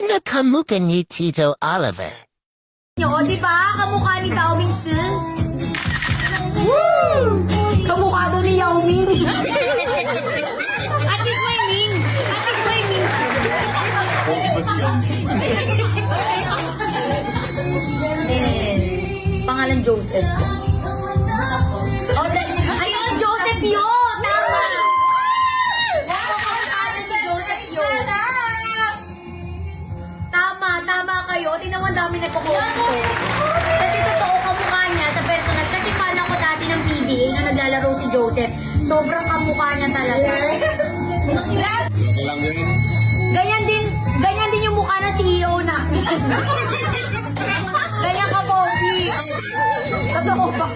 na kamukha ni Tito Oliver. O, di ba? Kamukha ni Yao Ming Si. Woo! Kamukha doon ni Yao Ming. At least may Ming. At least may Ming. Pangalan Joseph. Ayun, Joseph yun! Tama! Pangalan ni Joseph yun. Tama kayo. Tingnan mo, ang dami nagko-comment ko. Kasi totoo kamukha niya sa personal. Kasi fan ako dati ng PBA nung naglalaro si Joseph. Sobrang kamukha niya talaga. Ganyan din yung mukha ng CEO na. Ganyan ka, Bobby. Totoo ba?